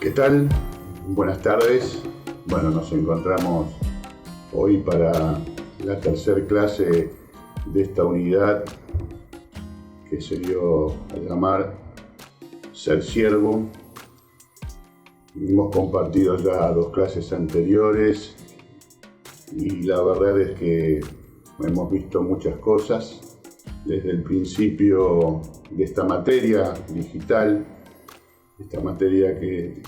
¿Qué tal? Buenas tardes. Bueno, nos encontramos hoy para la tercera clase de esta unidad que se dio a llamar Ser Siervo. Hemos compartido ya 2 clases anteriores y la verdad es que hemos visto muchas cosas desde el principio de esta materia digital, esta materia que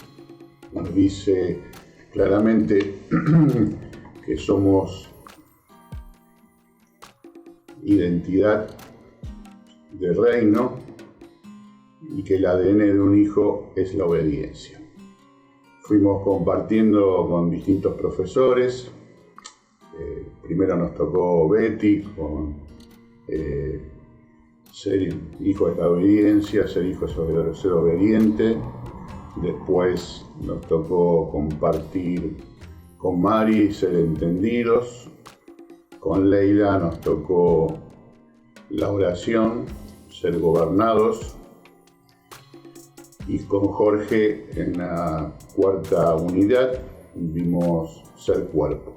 nos dice claramente que somos identidad de reino y que el ADN de un hijo es la obediencia. Fuimos compartiendo con distintos profesores. Primero nos tocó Betty con ser hijo es la obediencia, ser hijo es ser obediente. Después nos tocó compartir con Mari, ser entendidos. Con Leila nos tocó la oración, ser gobernados. Y con Jorge, en la 4ª unidad, vimos ser cuerpo.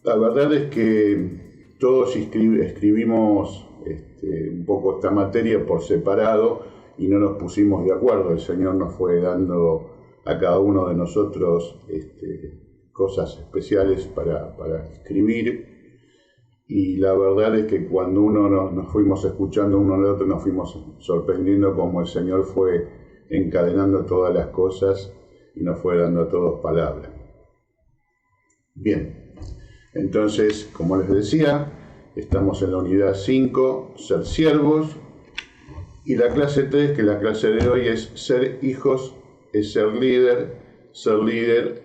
La verdad es que todos escribimos un poco esta materia por separado y no nos pusimos de acuerdo. El Señor nos fue dando a cada uno de nosotros cosas especiales para escribir. Y la verdad es que cuando nos fuimos escuchando uno al otro, nos fuimos sorprendiendo cómo el Señor fue encadenando todas las cosas y nos fue dando a todos palabra. Bien, entonces, como les decía, estamos en la unidad 5, ser siervos, y la clase 3, que la clase de hoy es ser hijos, es ser líder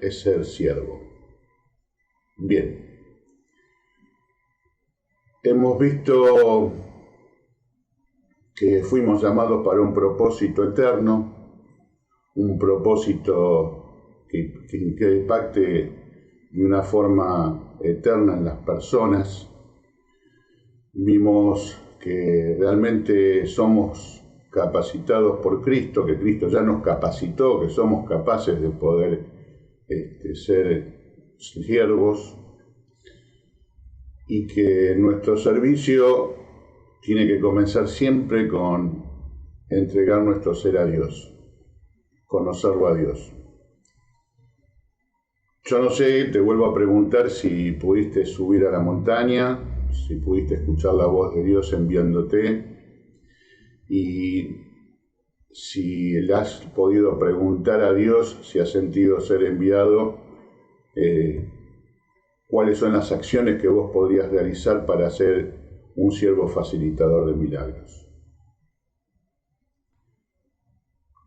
es ser siervo. Bien. Hemos visto que fuimos llamados para un propósito eterno, un propósito que impacte de una forma eterna en las personas. Vimos que realmente somos capacitados por Cristo, que Cristo ya nos capacitó, que somos capaces de poder ser siervos, y que nuestro servicio tiene que comenzar siempre con entregar nuestro ser a Dios, conocerlo a Dios. Yo no sé, te vuelvo a preguntar si pudiste subir a la montaña, si pudiste escuchar la voz de Dios enviándote, y si le has podido preguntar a Dios si has sentido ser enviado, cuáles son las acciones que vos podrías realizar para ser un siervo facilitador de milagros.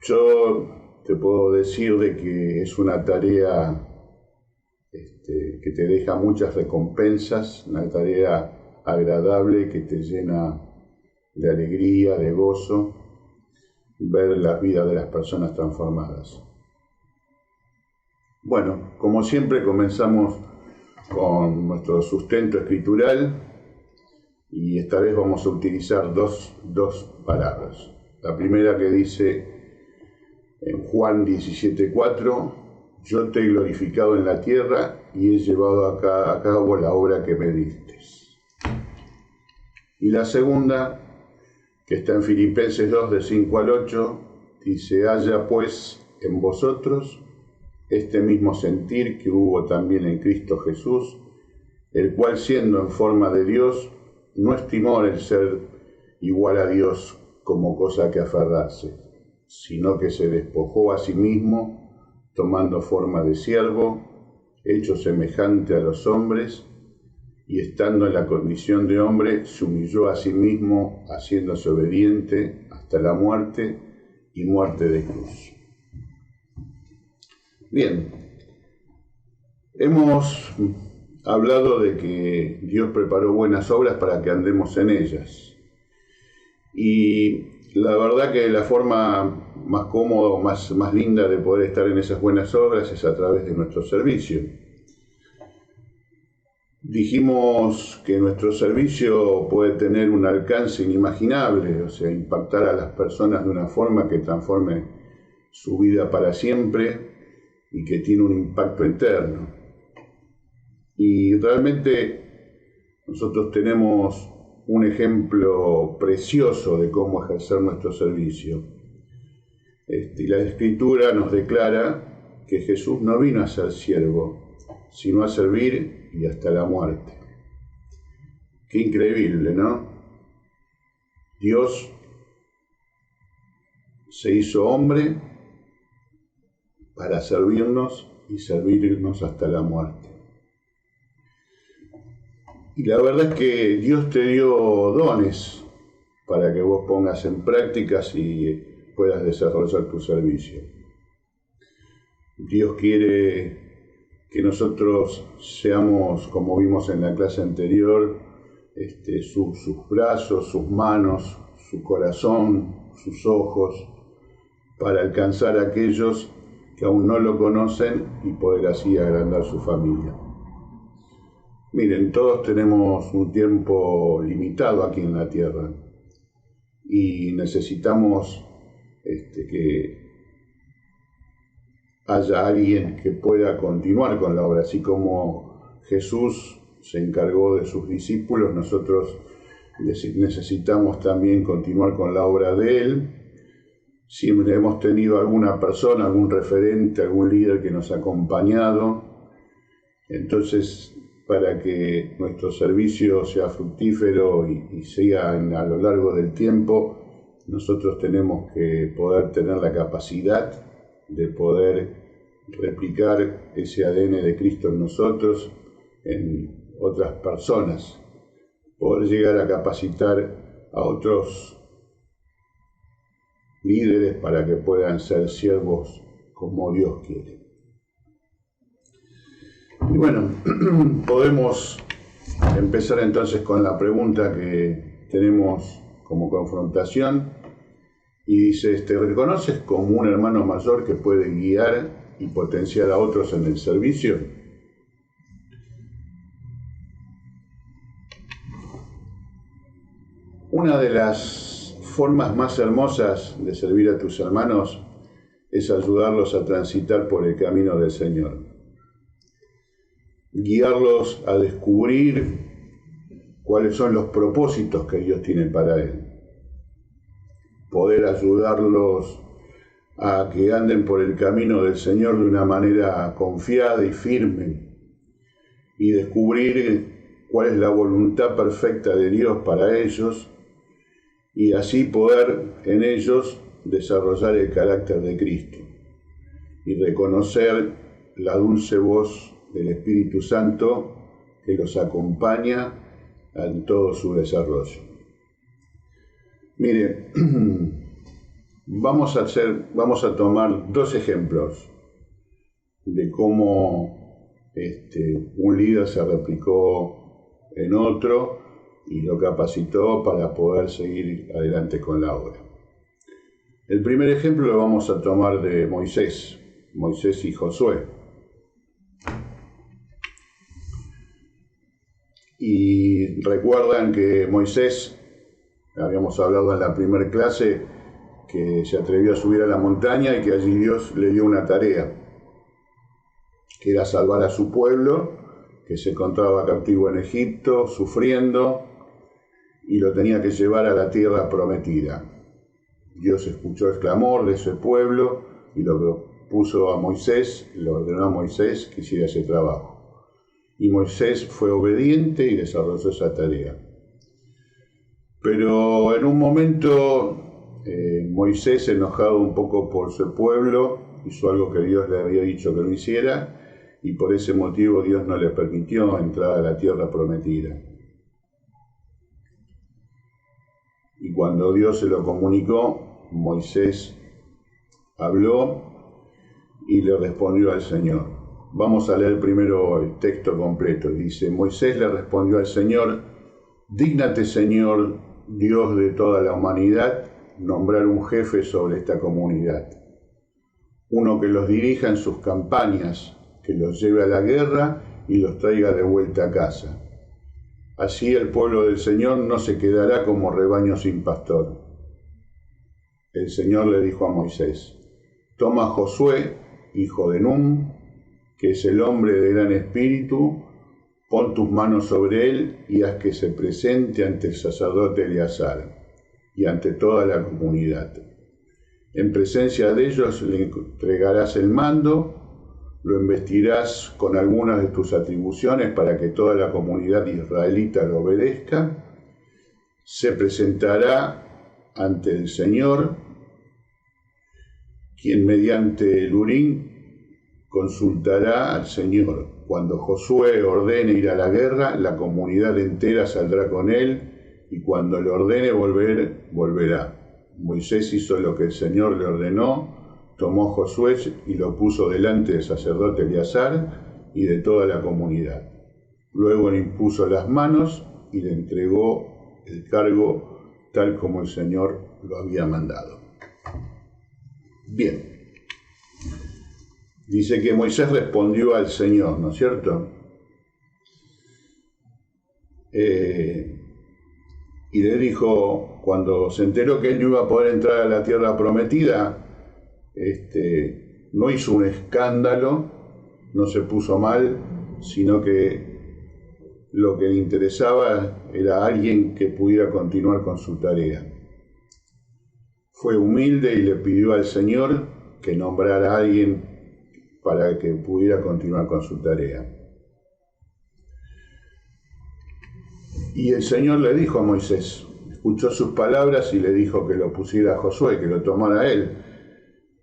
Yo te puedo decir de que es una tarea que te deja muchas recompensas, una tarea agradable que te llena de alegría, de gozo, ver la vida de las personas transformadas. Bueno, como siempre comenzamos con nuestro sustento escritural y esta vez vamos a utilizar dos palabras. La primera que dice en Juan 17:4, yo te he glorificado en la tierra y he llevado a cabo la obra que me diste. Y la segunda, que está en Filipenses 2, de 5 al 8, dice, haya pues en vosotros este mismo sentir que hubo también en Cristo Jesús, el cual siendo en forma de Dios, no estimó el ser igual a Dios como cosa que aferrarse, sino que se despojó a sí mismo, tomando forma de siervo, hecho semejante a los hombres, y estando en la condición de hombre, se humilló a sí mismo, haciéndose obediente hasta la muerte y muerte de cruz. Bien, hemos hablado de que Dios preparó buenas obras para que andemos en ellas. Y la verdad que la forma más cómoda, más linda de poder estar en esas buenas obras es a través de nuestro servicio. Dijimos que nuestro servicio puede tener un alcance inimaginable, o sea, impactar a las personas de una forma que transforme su vida para siempre y que tiene un impacto eterno. Y realmente nosotros tenemos un ejemplo precioso de cómo ejercer nuestro servicio. Y la Escritura nos declara que Jesús no vino a ser siervo, sino a servir y hasta la muerte. Qué increíble, ¿no? Dios se hizo hombre para servirnos y servirnos hasta la muerte. Y la verdad es que Dios te dio dones para que vos pongas en prácticas y puedas desarrollar tu servicio. Dios quiere que nosotros seamos, como vimos en la clase anterior, sus brazos, sus manos, su corazón, sus ojos, para alcanzar a aquellos que aún no lo conocen y poder así agrandar su familia. Miren, todos tenemos un tiempo limitado aquí en la tierra y necesitamos que haya alguien que pueda continuar con la obra, así como Jesús se encargó de sus discípulos, nosotros necesitamos también continuar con la obra de Él. Siempre hemos tenido alguna persona, algún referente, algún líder que nos ha acompañado. Entonces, para que nuestro servicio sea fructífero y siga a lo largo del tiempo, nosotros tenemos que poder tener la capacidad de poder replicar ese ADN de Cristo en nosotros, en otras personas, poder llegar a capacitar a otros líderes para que puedan ser siervos como Dios quiere. Y bueno, podemos empezar entonces con la pregunta que tenemos como confrontación. Y dice, ¿te reconoces como un hermano mayor que puede guiar y potenciar a otros en el servicio? Una de las formas más hermosas de servir a tus hermanos es ayudarlos a transitar por el camino del Señor. Guiarlos a descubrir cuáles son los propósitos que Dios tiene para Él. Poder ayudarlos a que anden por el camino del Señor de una manera confiada y firme y descubrir cuál es la voluntad perfecta de Dios para ellos y así poder en ellos desarrollar el carácter de Cristo y reconocer la dulce voz del Espíritu Santo que los acompaña en todo su desarrollo. Mire, vamos a tomar dos ejemplos de cómo un líder se replicó en otro y lo capacitó para poder seguir adelante con la obra. El primer ejemplo lo vamos a tomar de Moisés y Josué. Y recuerdan que Moisés, habíamos hablado en la primera clase, que se atrevió a subir a la montaña y que allí Dios le dio una tarea, que era salvar a su pueblo, que se encontraba cautivo en Egipto, sufriendo, y lo tenía que llevar a la tierra prometida. Dios escuchó el clamor de ese pueblo y lo puso a Moisés, lo ordenó a Moisés que hiciera ese trabajo. Y Moisés fue obediente y desarrolló esa tarea. Pero en un momento Moisés, enojado un poco por su pueblo, hizo algo que Dios le había dicho que no hiciera, y por ese motivo Dios no le permitió entrar a la tierra prometida. Y cuando Dios se lo comunicó, Moisés habló y le respondió al Señor. Vamos a leer primero el texto completo. Dice, Moisés le respondió al Señor, dígnate, Señor, Dios de toda la humanidad, nombrar un jefe sobre esta comunidad, uno que los dirija en sus campañas, que los lleve a la guerra y los traiga de vuelta a casa. Así el pueblo del Señor no se quedará como rebaño sin pastor. El Señor le dijo a Moisés: toma a Josué, hijo de Nun, que es el hombre de gran espíritu, pon tus manos sobre él y haz que se presente ante el sacerdote Eleazar y ante toda la comunidad. En presencia de ellos le entregarás el mando, lo investirás con algunas de tus atribuciones para que toda la comunidad israelita lo obedezca. Se presentará ante el Señor, quien mediante el Urim consultará al Señor. Cuando Josué ordene ir a la guerra, la comunidad entera saldrá con él, y cuando le ordene volver, volverá. Moisés hizo lo que el Señor le ordenó, tomó a Josué y lo puso delante del sacerdote Eleazar y de toda la comunidad. Luego le impuso las manos y le entregó el cargo tal como el Señor lo había mandado. Bien. Dice que Moisés respondió al Señor, ¿no es cierto? Y le dijo, cuando se enteró que él no iba a poder entrar a la tierra prometida, no hizo un escándalo, no se puso mal, sino que lo que le interesaba era alguien que pudiera continuar con su tarea. Fue humilde y le pidió al Señor que nombrara a alguien para que pudiera continuar con su tarea. Y el Señor le dijo a Moisés, escuchó sus palabras y le dijo que lo pusiera a Josué, que lo tomara a él,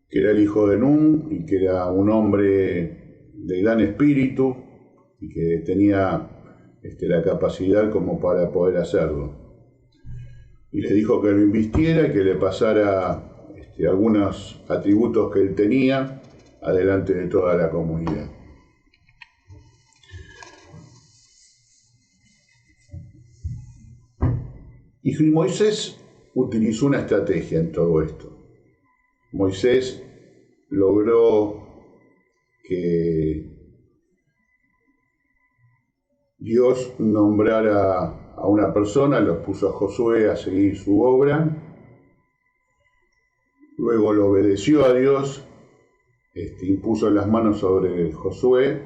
que era el hijo de Nun y que era un hombre de gran espíritu y que tenía la capacidad como para poder hacerlo. Y le dijo que lo invistiera y que le pasara algunos atributos que él tenía adelante de toda la comunidad. Y Moisés utilizó una estrategia en todo esto. Moisés logró que Dios nombrara a una persona, lo puso a Josué a seguir su obra, luego lo obedeció a Dios, impuso las manos sobre Josué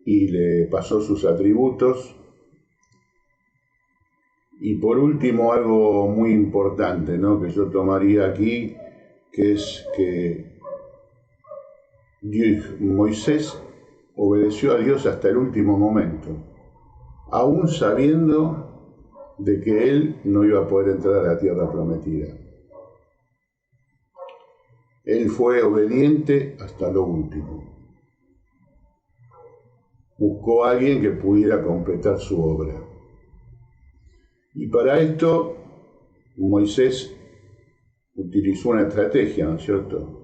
y le pasó sus atributos. Y por último, algo muy importante, ¿no?, que yo tomaría aquí, que es que Moisés obedeció a Dios hasta el último momento, aún sabiendo de que él no iba a poder entrar a la tierra prometida. Él fue obediente hasta lo último. Buscó a alguien que pudiera completar su obra. Y para esto Moisés utilizó una estrategia, ¿no es cierto?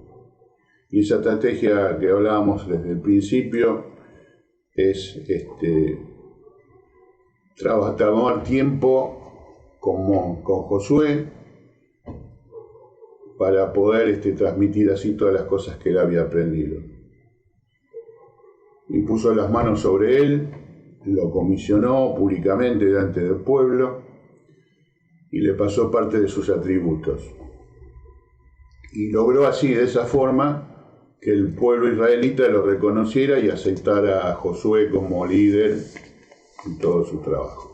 Y esa estrategia que hablábamos desde el principio es tomar tiempo con Josué para poder transmitir así todas las cosas que él había aprendido. Y puso las manos sobre él, lo comisionó públicamente delante del pueblo y le pasó parte de sus atributos. Y logró así, de esa forma, que el pueblo israelita lo reconociera y aceptara a Josué como líder en todo su trabajo.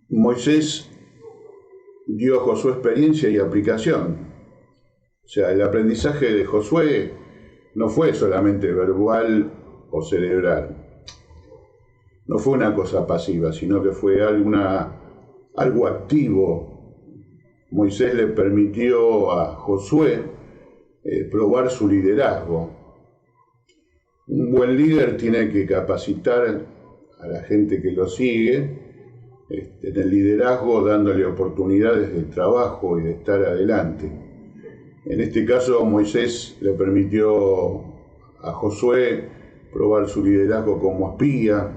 Moisés dio a Josué experiencia y aplicación. O sea, el aprendizaje de Josué no fue solamente verbal o cerebral. No fue una cosa pasiva, sino que fue algo activo. Moisés le permitió a Josué probar su liderazgo. Un buen líder tiene que capacitar a la gente que lo sigue en el liderazgo, dándole oportunidades de trabajo y de estar adelante. En este caso, Moisés le permitió a Josué probar su liderazgo como espía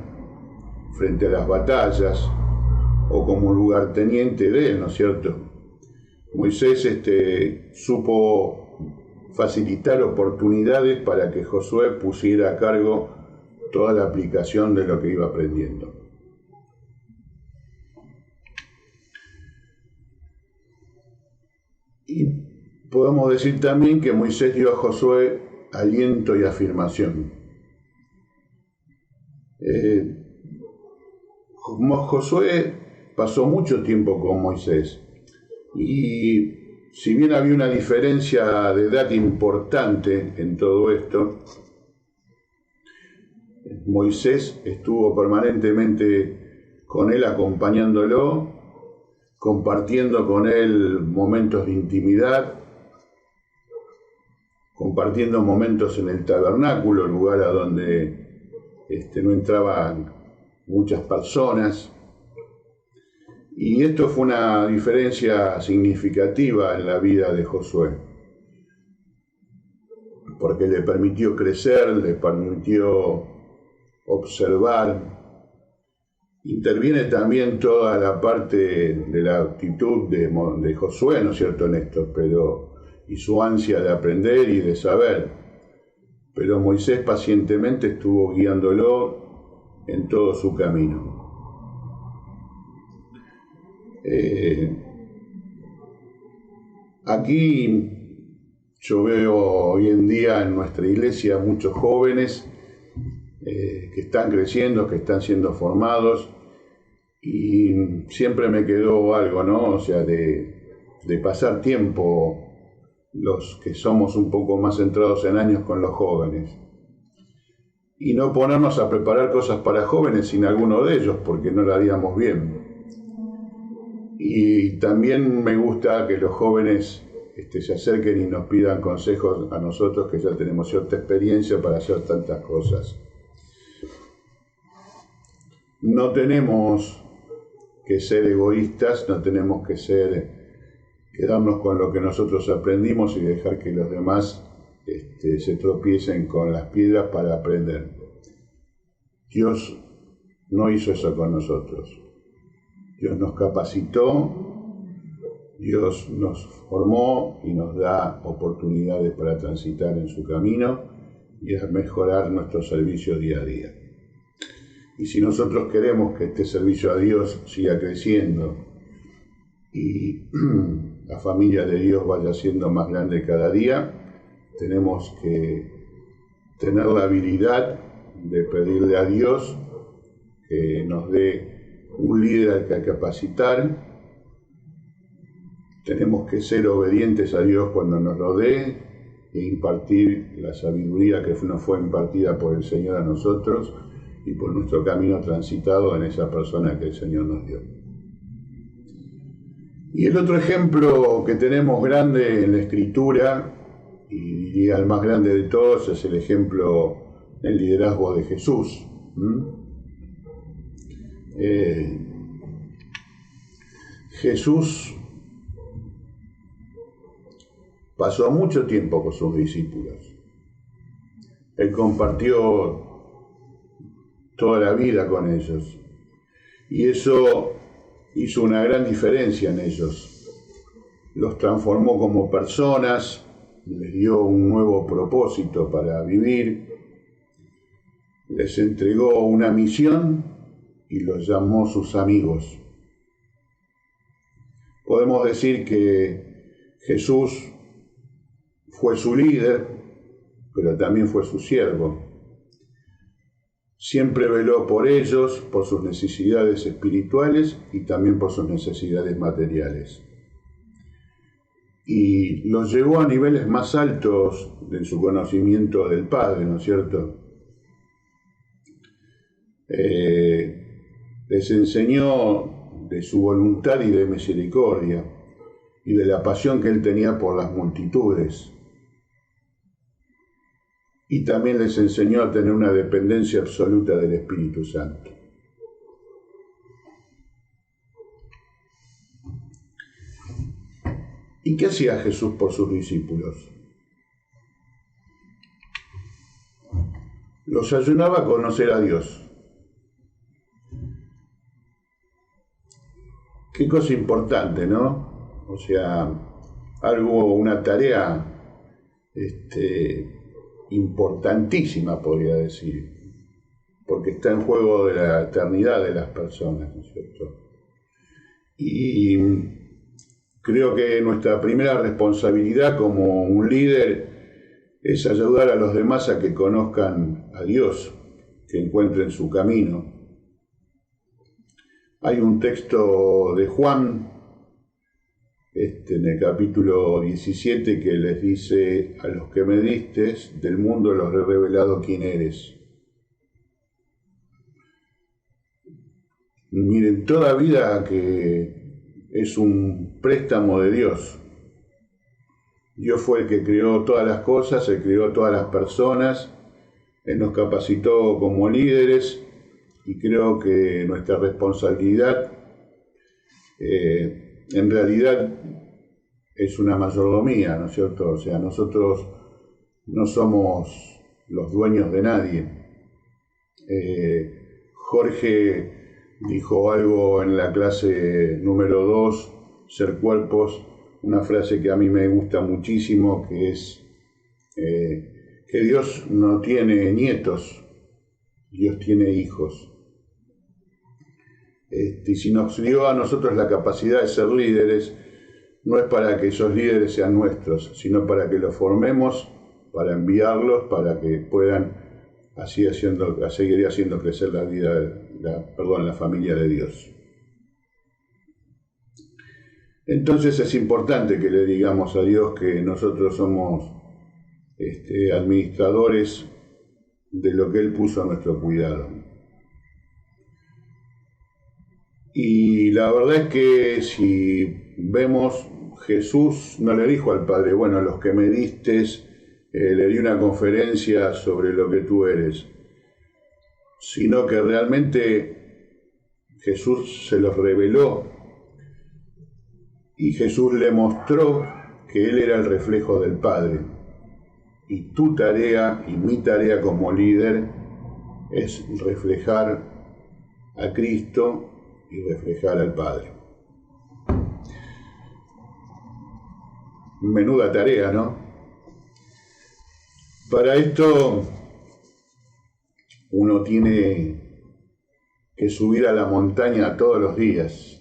frente a las batallas o como lugarteniente de él, ¿no es cierto? Moisés supo facilitar oportunidades para que Josué pusiera a cargo toda la aplicación de lo que iba aprendiendo. Y podemos decir también que Moisés dio a Josué aliento y afirmación. Josué pasó mucho tiempo con Moisés y si bien había una diferencia de edad importante en todo esto, Moisés estuvo permanentemente con él acompañándolo, compartiendo con él momentos de intimidad, compartiendo momentos en el tabernáculo, lugar a donde no entraban muchas personas. Y esto fue una diferencia significativa en la vida de Josué, porque le permitió crecer, le permitió observar. Interviene también toda la parte de la actitud de Josué, ¿no es cierto, Néstor? Y su ansia de aprender y de saber. Pero Moisés pacientemente estuvo guiándolo en todo su camino. Aquí yo veo hoy en día en nuestra iglesia muchos jóvenes que están creciendo, que están siendo formados, y siempre me quedó algo, ¿no? O sea, de pasar tiempo los que somos un poco más centrados en años con los jóvenes. Y no ponernos a preparar cosas para jóvenes sin alguno de ellos, porque no lo haríamos bien. Y también me gusta que los jóvenes se acerquen y nos pidan consejos a nosotros que ya tenemos cierta experiencia para hacer tantas cosas. No tenemos que ser egoístas, no tenemos que quedarnos con lo que nosotros aprendimos y dejar que los demás se tropiecen con las piedras para aprender. Dios no hizo eso con nosotros. Dios nos capacitó, Dios nos formó y nos da oportunidades para transitar en su camino y a mejorar nuestro servicio día a día. Y si nosotros queremos que este servicio a Dios siga creciendo y la familia de Dios vaya siendo más grande cada día, tenemos que tener la habilidad de pedirle a Dios que nos dé un líder al que capacitar. Tenemos que ser obedientes a Dios cuando nos lo dé e impartir la sabiduría que nos fue impartida por el Señor a nosotros y por nuestro camino transitado en esa persona que el Señor nos dio. Y el otro ejemplo que tenemos grande en la Escritura, y diría el más grande de todos, es el ejemplo del liderazgo de Jesús. Jesús pasó mucho tiempo con sus discípulos. Él compartió toda la vida con ellos y eso hizo una gran diferencia en ellos. Los transformó como personas, les dio un nuevo propósito para vivir, les entregó una misión y los llamó sus amigos. Podemos decir que Jesús fue su líder, pero también fue su siervo. Siempre veló por ellos, por sus necesidades espirituales y también por sus necesidades materiales. Y los llevó a niveles más altos de su conocimiento del Padre, ¿no es cierto? Les enseñó de su voluntad y de misericordia y de la pasión que él tenía por las multitudes. Y también les enseñó a tener una dependencia absoluta del Espíritu Santo. ¿Y qué hacía Jesús por sus discípulos? Los ayudaba a conocer a Dios. Qué cosa importante, ¿no? O sea, una tarea importantísima, podría decir, porque está en juego de la eternidad de las personas, ¿no es cierto? Y creo que nuestra primera responsabilidad como un líder es ayudar a los demás a que conozcan a Dios, que encuentren su camino. Hay un texto de Juan, en el capítulo 17, que les dice: a los que me diste, del mundo los he revelado quién eres. Miren, toda vida que es un préstamo de Dios. Dios fue el que creó todas las cosas, Él creó todas las personas, Él nos capacitó como líderes, y creo que nuestra responsabilidad en realidad es una mayordomía, ¿no es cierto? O sea, nosotros no somos los dueños de nadie. Jorge dijo algo en la clase número 2, Ser Cuerpos, una frase que a mí me gusta muchísimo, que es que Dios no tiene nietos, Dios tiene hijos. Y si nos dio a nosotros la capacidad de ser líderes, no es para que esos líderes sean nuestros, sino para que los formemos, para enviarlos, para que puedan seguir haciendo crecer la familia de Dios. Entonces es importante que le digamos a Dios que nosotros somos administradores de lo que Él puso a nuestro cuidado. Y la verdad es que si vemos, Jesús no le dijo al Padre: bueno, a los que me diste le di una conferencia sobre lo que tú eres, sino que realmente Jesús se los reveló, y Jesús le mostró que Él era el reflejo del Padre. Y tu tarea y mi tarea como líder es reflejar a Cristo y reflejar al Padre. Menuda tarea, ¿no? Para esto uno tiene que subir a la montaña todos los días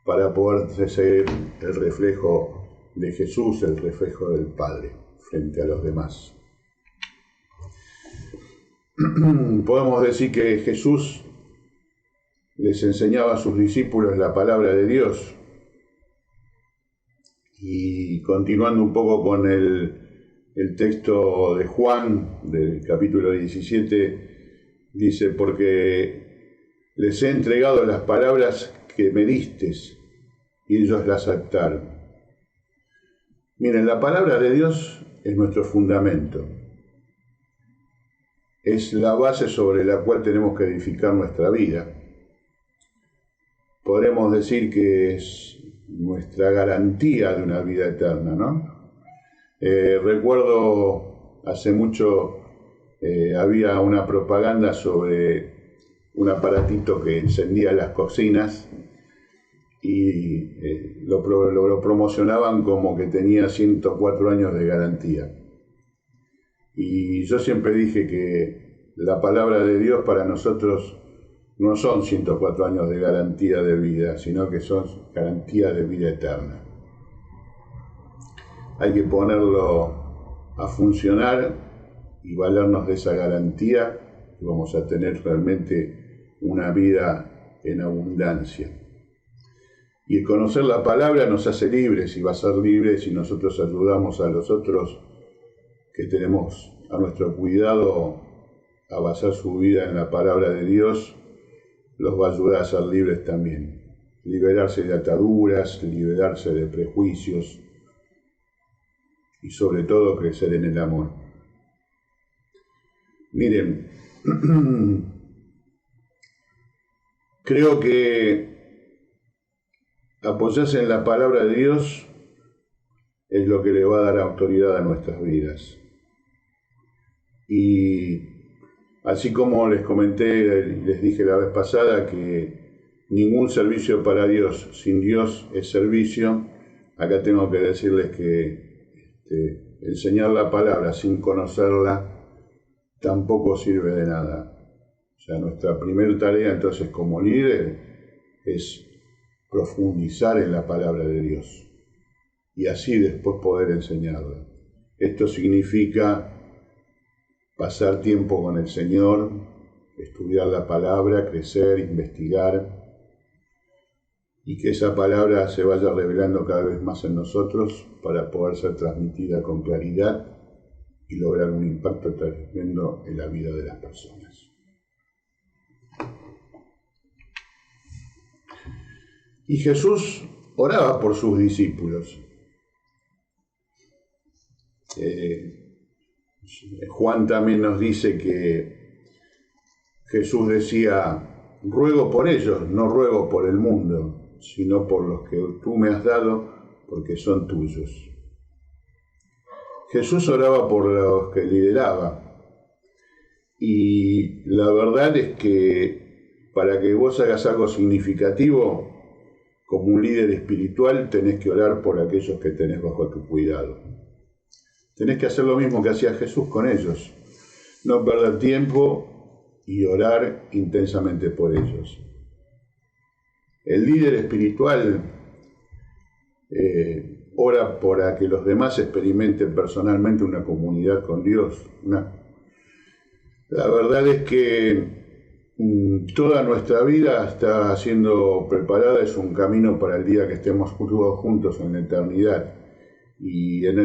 para poder ser el reflejo de Jesús, el reflejo del Padre frente a los demás. Podemos decir que Jesús les enseñaba a sus discípulos la palabra de Dios. Y continuando un poco con el texto de Juan, del capítulo 17, dice: porque les he entregado las palabras que me diste, y ellos las aceptaron. Miren, la palabra de Dios es nuestro fundamento. Es la base sobre la cual tenemos que edificar nuestra vida. Podremos decir que es nuestra garantía de una vida eterna, ¿no? Recuerdo hace mucho había una propaganda sobre un aparatito que encendía las cocinas, y lo promocionaban como que tenía 104 años de garantía. Y yo siempre dije que la palabra de Dios para nosotros no son 104 años de garantía de vida, sino que son garantía de vida eterna. Hay que ponerlo a funcionar y valernos de esa garantía, y vamos a tener realmente una vida en abundancia. Y el conocer la palabra nos hace libres, y va a ser libre si nosotros ayudamos a los otros que tenemos a nuestro cuidado a basar su vida en la palabra de Dios. Los va a ayudar a ser libres también, liberarse de ataduras, liberarse de prejuicios y sobre todo crecer en el amor. Miren, creo que apoyarse en la palabra de Dios es lo que le va a dar autoridad a nuestras vidas. Y así como les comenté, les dije la vez pasada que ningún servicio para Dios sin Dios es servicio. Acá tengo que decirles que enseñar la palabra sin conocerla tampoco sirve de nada. O sea, nuestra primera tarea entonces como líder es profundizar en la palabra de Dios y así después poder enseñarla. Esto significa pasar tiempo con el Señor, estudiar la palabra, crecer, investigar, y que esa palabra se vaya revelando cada vez más en nosotros para poder ser transmitida con claridad y lograr un impacto tremendo en la vida de las personas. Y Jesús oraba por sus discípulos. Juan también nos dice que Jesús decía: ruego por ellos, no ruego por el mundo, sino por los que tú me has dado, porque son tuyos. Jesús oraba por los que lideraba, y la verdad es que para que vos hagas algo significativo como un líder espiritual, tenés que orar por aquellos que tenés bajo tu cuidado. Tenés que hacer lo mismo que hacía Jesús con ellos, no perder tiempo y orar intensamente por ellos. El líder espiritual ora para que los demás experimenten personalmente una comunidad con Dios. La verdad es que toda nuestra vida está siendo preparada, es un camino para el día que estemos todos juntos en la eternidad. Y en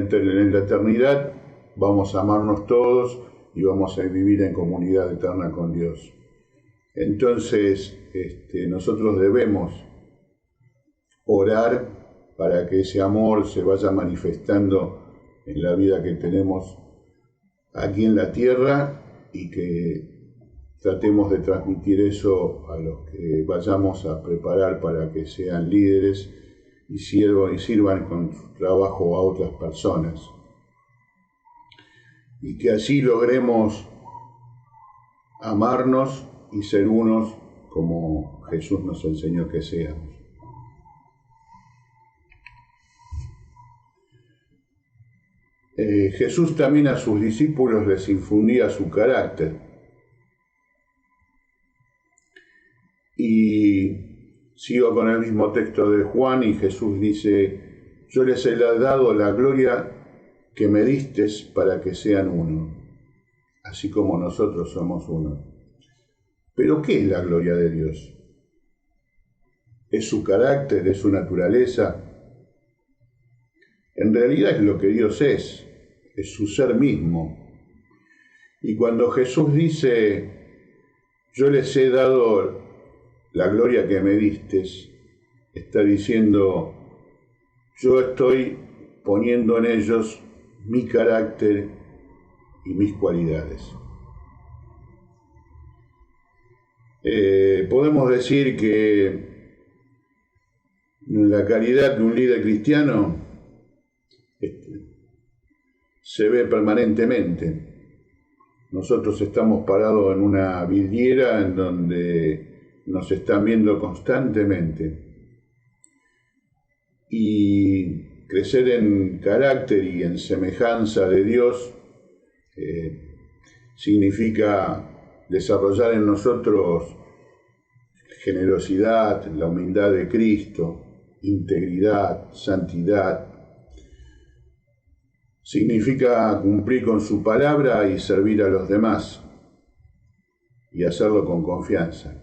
la eternidad vamos a amarnos todos y vamos a vivir en comunidad eterna con Dios. Entonces, nosotros debemos orar para que ese amor se vaya manifestando en la vida que tenemos aquí en la tierra y que tratemos de transmitir eso a los que vayamos a preparar para que sean líderes y sirvan con su trabajo a otras personas. Y que así logremos amarnos y ser unos como Jesús nos enseñó que seamos. Jesús también a sus discípulos les infundía su carácter. Y sigo con el mismo texto de Juan y Jesús dice: yo les he dado la gloria que me distes para que sean uno, así como nosotros somos uno. ¿Pero qué es la gloria de Dios? ¿Es su carácter? ¿Es su naturaleza? En realidad es lo que Dios es su ser mismo. Y cuando Jesús dice: yo les he dado la gloria que me distes, está diciendo: yo estoy poniendo en ellos mi carácter y mis cualidades. Podemos decir que la calidad de un líder cristiano se ve permanentemente. Nosotros estamos parados en una vidriera en donde nos están viendo constantemente. Y crecer en carácter y en semejanza de Dios significa desarrollar en nosotros generosidad, la humildad de Cristo, integridad, santidad. Significa cumplir con su palabra y servir a los demás, y hacerlo con confianza.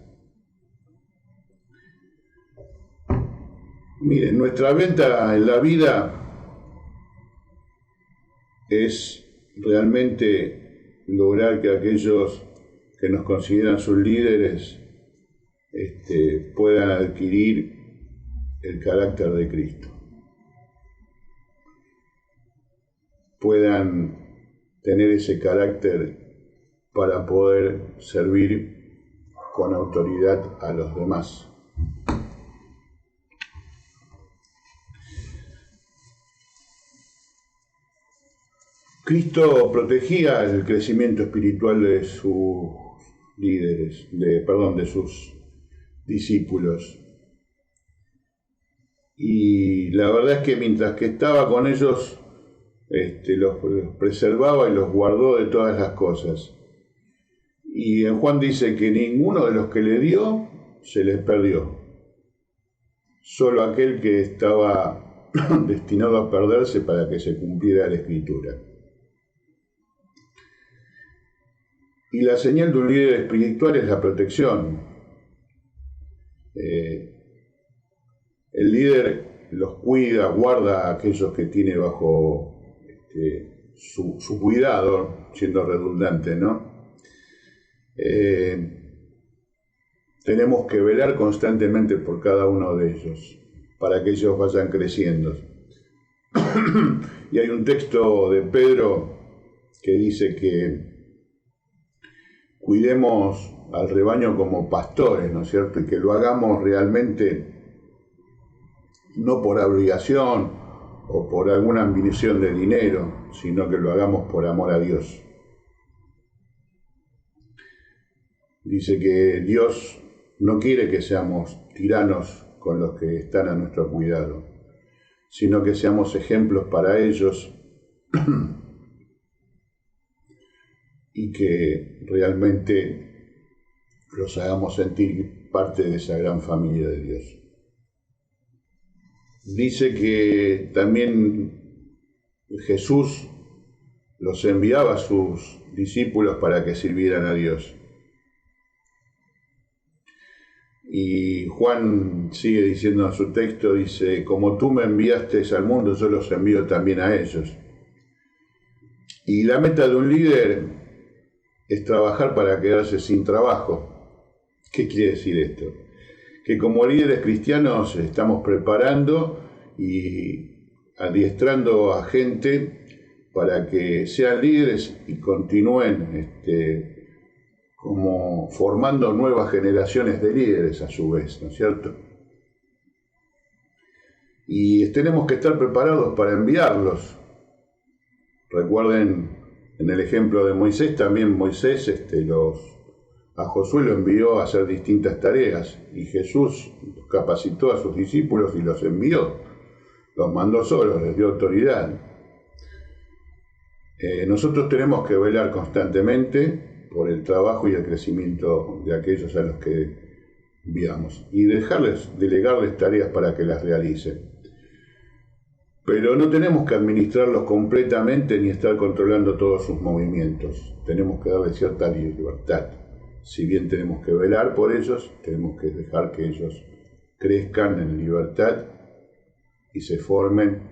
Miren, nuestra meta en la vida es realmente lograr que aquellos que nos consideran sus líderes puedan adquirir el carácter de Cristo, puedan tener ese carácter para poder servir con autoridad a los demás. Cristo protegía el crecimiento espiritual de sus líderes, de sus discípulos. Y la verdad es que mientras que estaba con ellos, los preservaba y los guardó de todas las cosas. Y en Juan dice que ninguno de los que le dio se les perdió. Solo aquel que estaba destinado a perderse para que se cumpliera la Escritura. Y la señal de un líder espiritual es la protección. El líder los cuida, guarda a aquellos que tiene bajo su cuidado, siendo redundante, ¿no? Tenemos que velar constantemente por cada uno de ellos, para que ellos vayan creciendo. Y hay un texto de Pedro que dice que cuidemos al rebaño como pastores, ¿no es cierto? Y que lo hagamos realmente no por obligación o por alguna ambición de dinero, sino que lo hagamos por amor a Dios. Dice que Dios no quiere que seamos tiranos con los que están a nuestro cuidado, sino que seamos ejemplos para ellos y que realmente los hagamos sentir parte de esa gran familia de Dios. Dice que también Jesús los enviaba a sus discípulos para que sirvieran a Dios. Y Juan sigue diciendo en su texto, dice, como tú me enviaste al mundo, yo los envío también a ellos. Y la meta de un líder es trabajar para quedarse sin trabajo. ¿Qué quiere decir esto? Que como líderes cristianos estamos preparando y adiestrando a gente para que sean líderes y continúen como formando nuevas generaciones de líderes a su vez, ¿no es cierto? Y tenemos que estar preparados para enviarlos. Recuerden, en el ejemplo de Moisés, también Moisés a Josué lo envió a hacer distintas tareas y Jesús capacitó a sus discípulos y los envió, los mandó solos, les dio autoridad. Nosotros tenemos que velar constantemente por el trabajo y el crecimiento de aquellos a los que enviamos y delegarles tareas para que las realicen. Pero no tenemos que administrarlos completamente ni estar controlando todos sus movimientos. Tenemos que darles cierta libertad. Si bien tenemos que velar por ellos, tenemos que dejar que ellos crezcan en libertad y se formen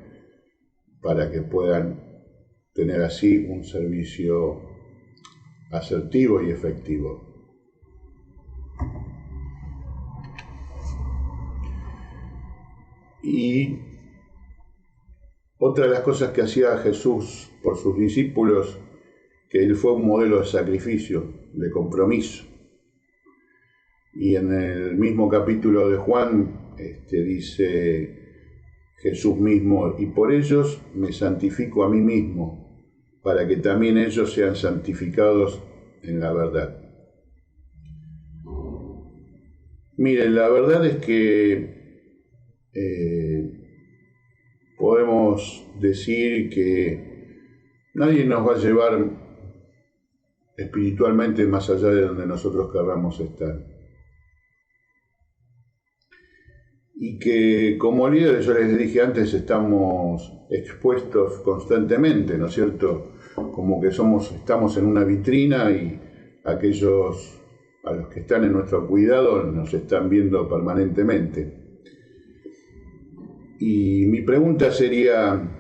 para que puedan tener así un servicio asertivo y efectivo. Y otra de las cosas que hacía Jesús por sus discípulos, que él fue un modelo de sacrificio, de compromiso. Y en el mismo capítulo de Juan dice Jesús mismo, y por ellos me santifico a mí mismo, para que también ellos sean santificados en la verdad. Miren, la verdad es que podemos decir que nadie nos va a llevar espiritualmente más allá de donde nosotros querramos estar. Y que como líderes, yo les dije antes, estamos expuestos constantemente, ¿no es cierto? Como que estamos en una vitrina y aquellos a los que están en nuestro cuidado nos están viendo permanentemente. Y mi pregunta sería,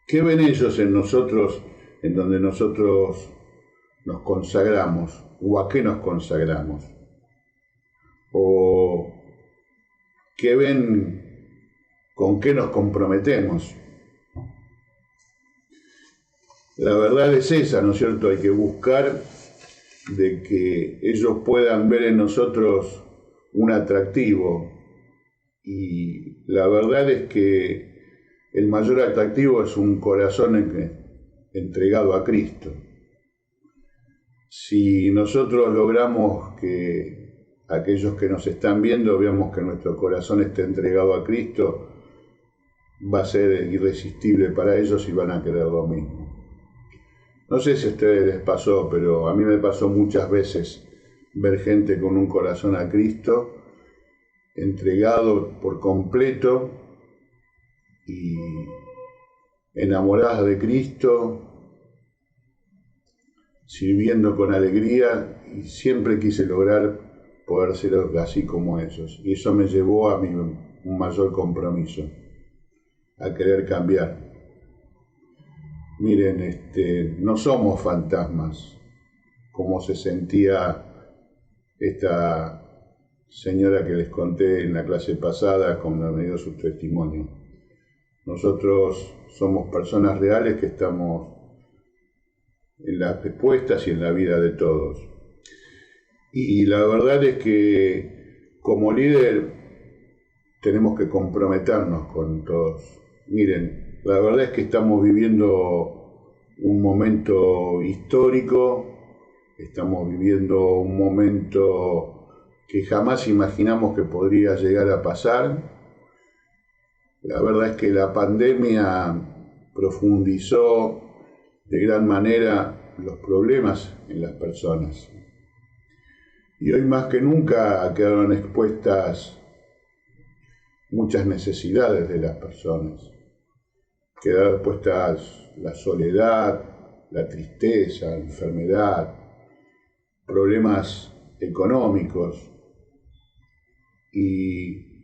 ¿qué ven ellos en nosotros, en donde nosotros nos consagramos? ¿O a qué nos consagramos? ¿O qué ven con qué nos comprometemos? La verdad es esa, ¿no es cierto? Hay que buscar de que ellos puedan ver en nosotros un atractivo. Y la verdad es que el mayor atractivo es un corazón entregado a Cristo. Si nosotros logramos que aquellos que nos están viendo veamos que nuestro corazón está entregado a Cristo, va a ser irresistible para ellos y van a querer lo mismo. No sé si a ustedes les pasó, pero a mí me pasó muchas veces ver gente con un corazón a Cristo, entregado por completo y enamoradas de Cristo, sirviendo con alegría, y siempre quise lograr poder ser así como ellos. Y eso me llevó a un mayor compromiso, a querer cambiar. Miren, no somos fantasmas, como se sentía esta señora que les conté en la clase pasada cuando me dio su testimonio. Nosotros somos personas reales que estamos en las respuestas y en la vida de todos. Y la verdad es que como líder tenemos que comprometernos con todos. Miren, la verdad es que estamos viviendo un momento histórico, estamos viviendo un momento que jamás imaginamos que podría llegar a pasar. La verdad es que la pandemia profundizó de gran manera los problemas en las personas. Y hoy más que nunca quedaron expuestas muchas necesidades de las personas. Quedaron expuestas la soledad, la tristeza, la enfermedad, problemas económicos. Y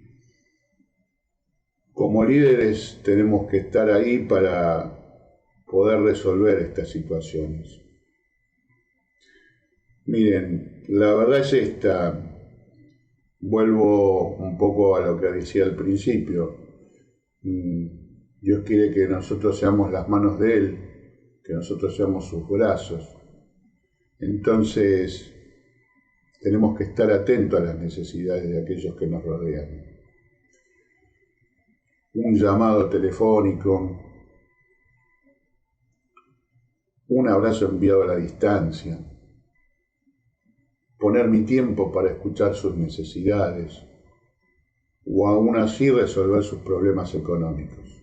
como líderes tenemos que estar ahí para poder resolver estas situaciones. Miren, la verdad es esta, vuelvo un poco a lo que decía al principio. Dios quiere que nosotros seamos las manos de Él, que nosotros seamos sus brazos. Entonces, tenemos que estar atentos a las necesidades de aquellos que nos rodean. Un llamado telefónico, un abrazo enviado a la distancia, poner mi tiempo para escuchar sus necesidades o aún así resolver sus problemas económicos.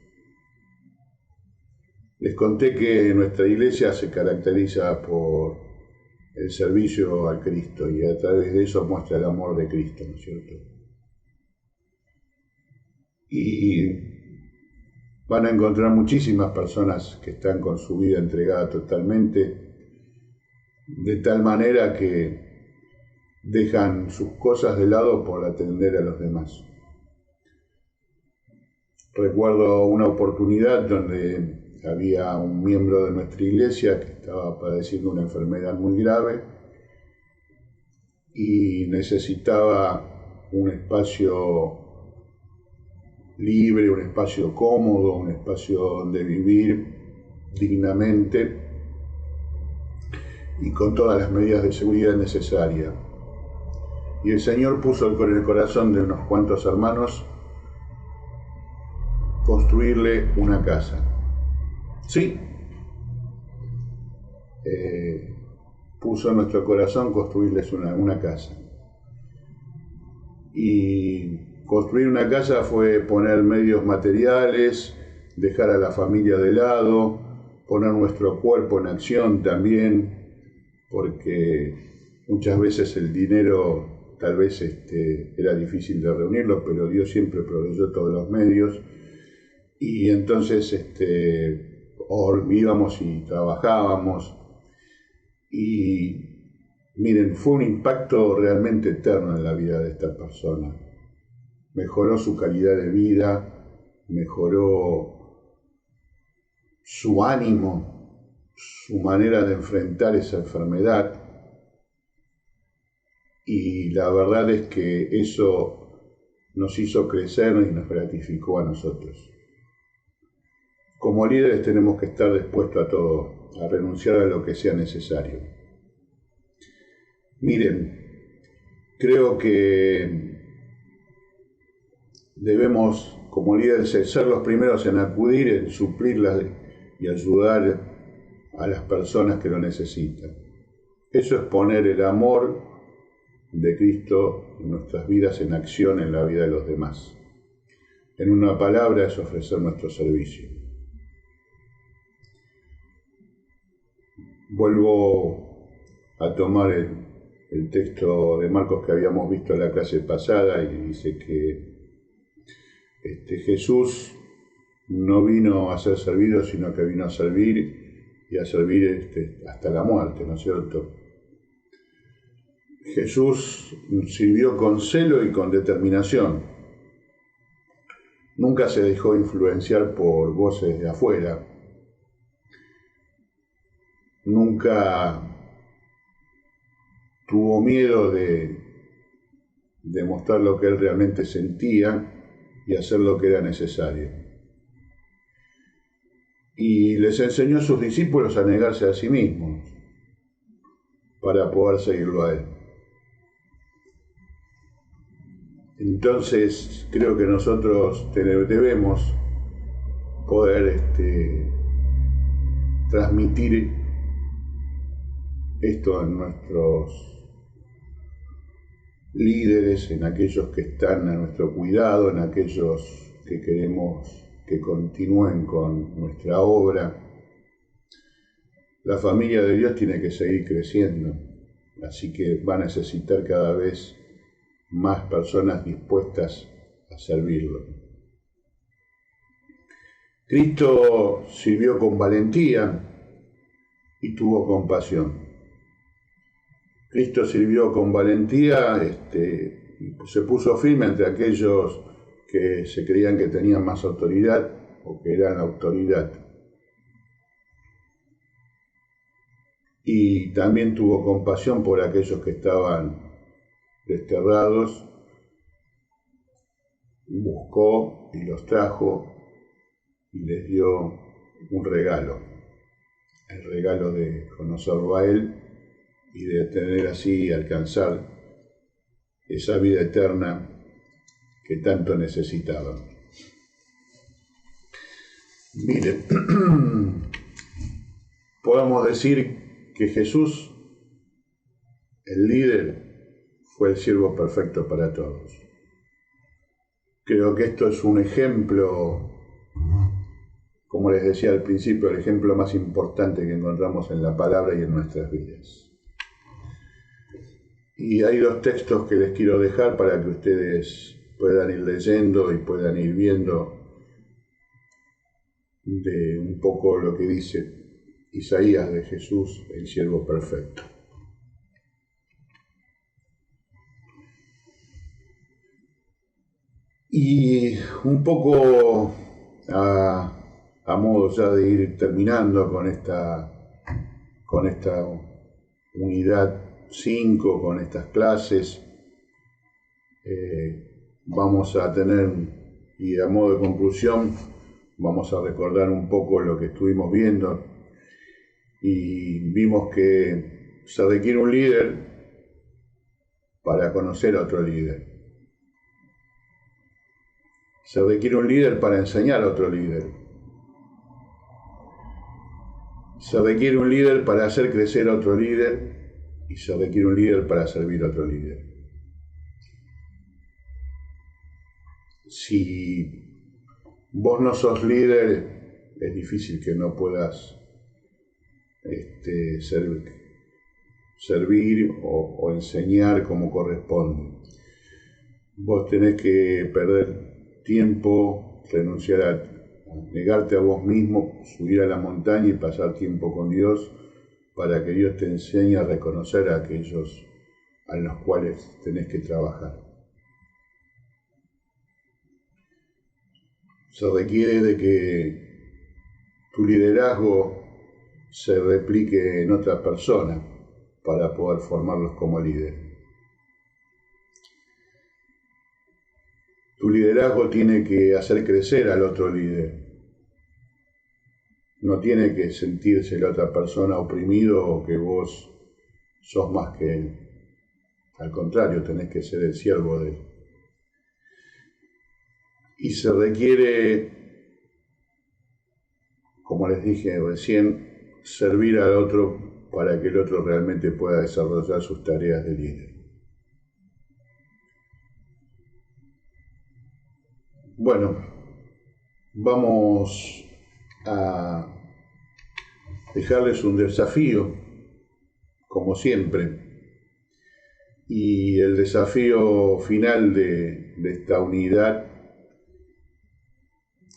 Les conté que nuestra iglesia se caracteriza por el servicio al Cristo y a través de eso muestra el amor de Cristo, ¿no es cierto? Y van a encontrar muchísimas personas que están con su vida entregada totalmente, de tal manera que dejan sus cosas de lado por atender a los demás. Recuerdo una oportunidad donde había un miembro de nuestra iglesia que estaba padeciendo una enfermedad muy grave y necesitaba un espacio libre, un espacio cómodo, un espacio donde vivir dignamente y con todas las medidas de seguridad necesarias. Y el Señor puso en el corazón de unos cuantos hermanos construirle una casa. Sí, puso en nuestro corazón construirles una casa. Y construir una casa fue poner medios materiales, dejar a la familia de lado, poner nuestro cuerpo en acción también, porque muchas veces el dinero tal vez era difícil de reunirlo, pero Dios siempre proveyó todos los medios. Y entonces íbamos y trabajábamos. Y miren, fue un impacto realmente eterno en la vida de esta persona. Mejoró su calidad de vida, mejoró su ánimo, su manera de enfrentar esa enfermedad. Y la verdad es que eso nos hizo crecer y nos gratificó a nosotros. Como líderes tenemos que estar dispuestos a todo, a renunciar a lo que sea necesario. Miren, creo que debemos, como líderes, ser los primeros en acudir, en suplirlas y ayudar a las personas que lo necesitan. Eso es poner el amor de Cristo en nuestras vidas en acción en la vida de los demás. En una palabra, es ofrecer nuestro servicio. Vuelvo a tomar el texto de Marcos que habíamos visto en la clase pasada, y dice que Jesús no vino a ser servido, sino que vino a servir y a servir hasta la muerte, ¿no es cierto? Jesús sirvió con celo y con determinación. Nunca se dejó influenciar por voces de afuera. Nunca tuvo miedo de demostrar lo que él realmente sentía y hacer lo que era necesario. Y les enseñó a sus discípulos a negarse a sí mismos para poder seguirlo a él. Entonces creo que nosotros debemos poder transmitir esto en nuestros líderes, en aquellos que están a nuestro cuidado, en aquellos que queremos que continúen con nuestra obra. La familia de Dios tiene que seguir creciendo, así que va a necesitar cada vez más personas dispuestas a servirlo. Cristo sirvió con valentía y tuvo compasión. Cristo sirvió con valentía, se puso firme entre aquellos que se creían que tenían más autoridad o que eran autoridad. Y también tuvo compasión por aquellos que estaban desterrados, buscó y los trajo y les dio un regalo, el regalo de conocerlo a él y de tener así alcanzar esa vida eterna que tanto necesitaban. Miren, podemos decir que Jesús, el líder, fue el siervo perfecto para todos. Creo que esto es un ejemplo, como les decía al principio, el ejemplo más importante que encontramos en la palabra y en nuestras vidas. Y hay dos textos que les quiero dejar para que ustedes puedan ir leyendo y puedan ir viendo de un poco lo que dice Isaías de Jesús, el siervo perfecto. Y un poco a modo ya de ir terminando con esta unidad 5, con estas clases, vamos a tener, y a modo de conclusión, vamos a recordar un poco lo que estuvimos viendo, y vimos que se requiere un líder para conocer a otro líder. Se requiere un líder para enseñar a otro líder. Se requiere un líder para hacer crecer a otro líder y se requiere un líder para servir a otro líder. Si vos no sos líder, es difícil que no puedas servir o enseñar como corresponde. Vos tenés que perder tiempo, renunciar a negarte a vos mismo, subir a la montaña y pasar tiempo con Dios para que Dios te enseñe a reconocer a aquellos a los cuales tenés que trabajar. Se requiere de que tu liderazgo se replique en otra persona para poder formarlos como líder. Tu liderazgo tiene que hacer crecer al otro líder. No tiene que sentirse la otra persona oprimido o que vos sos más que él. Al contrario, tenés que ser el siervo de él. Y se requiere, como les dije recién, servir al otro para que el otro realmente pueda desarrollar sus tareas de líder. Bueno, vamos a dejarles un desafío, como siempre. Y el desafío final de esta unidad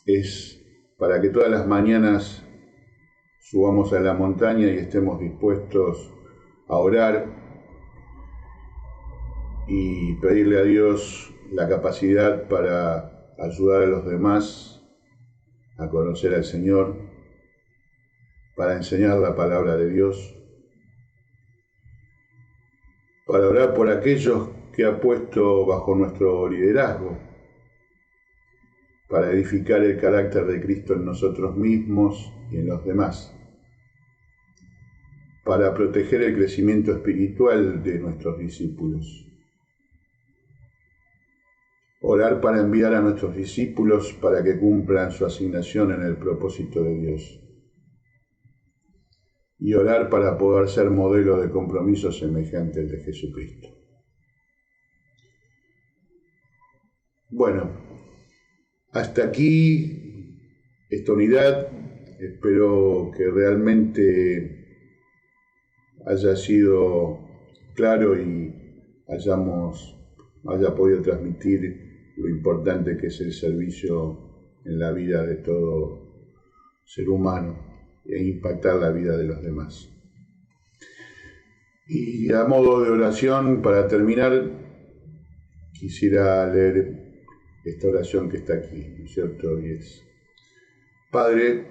es para que todas las mañanas subamos a la montaña y estemos dispuestos a orar y pedirle a Dios la capacidad para ayudar a los demás a conocer al Señor, para enseñar la palabra de Dios, para orar por aquellos que ha puesto bajo nuestro liderazgo, para edificar el carácter de Cristo en nosotros mismos y en los demás, para proteger el crecimiento espiritual de nuestros discípulos. Orar para enviar a nuestros discípulos para que cumplan su asignación en el propósito de Dios. Y orar para poder ser modelo de compromiso semejante al de Jesucristo. Bueno, hasta aquí esta unidad. Espero que realmente haya sido claro y haya podido transmitir lo importante que es el servicio en la vida de todo ser humano e impactar la vida de los demás. Y a modo de oración, para terminar, quisiera leer esta oración que está aquí, ¿no es cierto? Y es: Padre,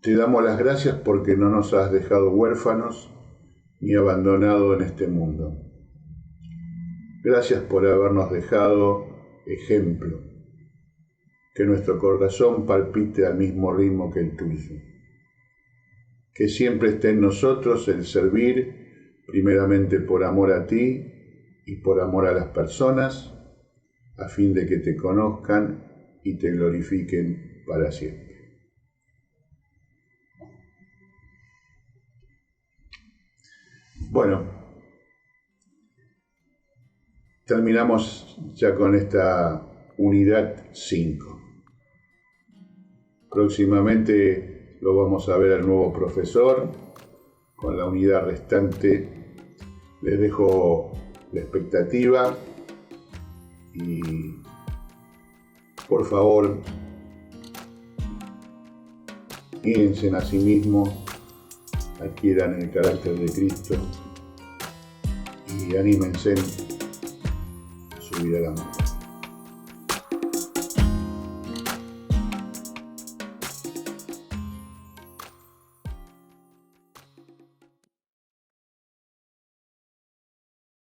te damos las gracias porque no nos has dejado huérfanos ni abandonado en este mundo. Gracias por habernos dejado ejemplo, que nuestro corazón palpite al mismo ritmo que el tuyo. Que siempre esté en nosotros el servir, primeramente por amor a ti y por amor a las personas, a fin de que te conozcan y te glorifiquen para siempre. Bueno, terminamos ya con esta unidad 5. Próximamente lo vamos a ver al nuevo profesor con la unidad restante. Les dejo la expectativa y por favor piensen a sí mismos, adquieran el carácter de Cristo y anímense a subir a la montaña.